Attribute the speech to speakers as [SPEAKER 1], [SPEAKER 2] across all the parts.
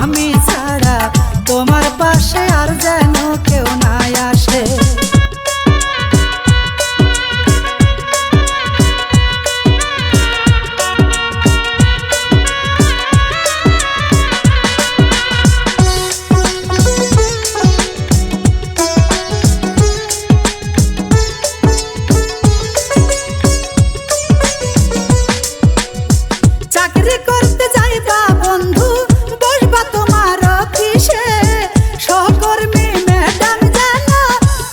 [SPEAKER 1] আমি ছাড়া তোমার পাশে আর যেন কেউ না আসে। চাকরি করতে যাইবা বন্ধু, বসবা তোমার অফিসে, সহকর্মী ম্যাডাম জানো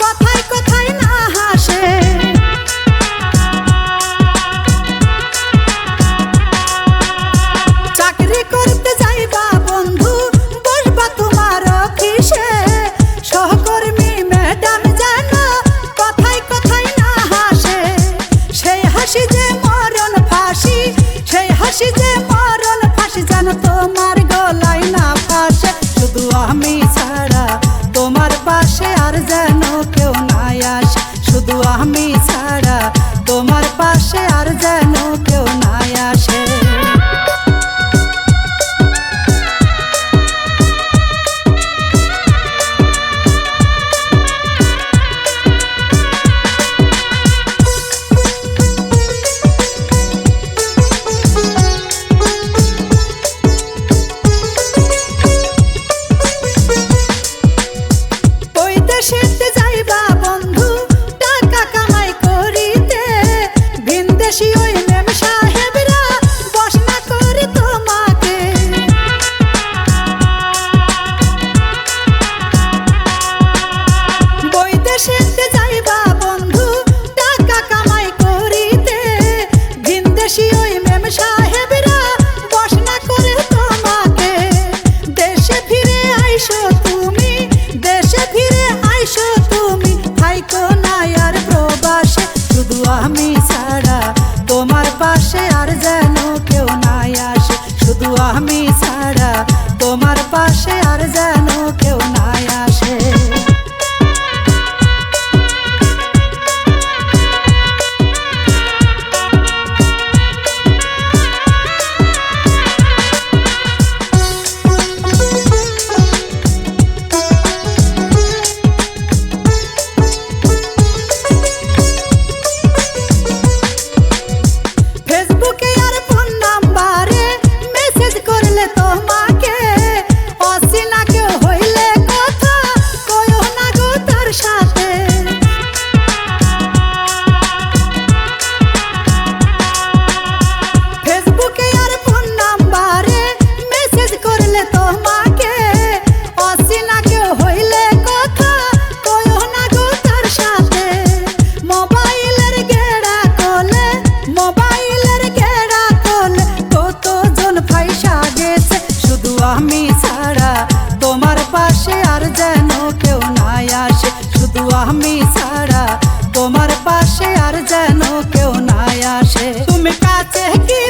[SPEAKER 1] কথায় কথায় না হাসে। চাকরি করতে যাইবা বন্ধু, বসবা তোমার অফিসে, সহকর্মী ম্যাডাম জানো কথায় কথায় না হাসে। সেই হাসি যে মরণ ফাঁসি, সেই হাসি যে মরণ ফাঁসি যেন তোমার গলায় না ফাঁসে। শুধু আমি ছাড়া তোমার পাশে আর যেন কেউ না আসে। শুধু আমি ছাড়া তোমার পাশে আর যেন কেউ না আসে। দেশেতে যাইবা বন্ধু টাকা কামাই করিতে, ভিনদেশি ওই মেম সাহেবরা বসনা করে তোমাকে। বৈদেশেতে যাইবা বন্ধু টাকা কামাই করিতে, ভিনদেশি ওই মেম সাহেবরা বসনা করে তোমাকে। দেশে ফিরে আইসো তুমি, দেশে ফিরে আইসো তুমি, থাইকো না আর প্রবাসে। শুধু আমি ছাড়া তোমার পাশে আর যেন কেউ না আসে। শুধু আমি ছাড়া তোমার পাশে আর যেন কেউ না আসে। ফেসবুকে আর ফোন নাম্বারে মেসেজ করলে তোমাকে, অচেনা কেউ হইলে কথা কয়ো না গো তার সাথে। ফেসবুকে আর ফোন নাম্বারে মেসেজ করলে তোমাকে, অচেনা কেউ হইলে কথা কয়ো না গো তার সাথে। মোবাইলের গেড়া কোলে, মোবাইলের গেড়া কোলে কতজন ফাইসা গেছে। শুধু আমি ছাড়া তোমার পাশে আর যেন কেউ না আসে। শুধু আমি ছাড়া তোমার পাশে আর যেন কেউ না আসে। তুমি কাছে কি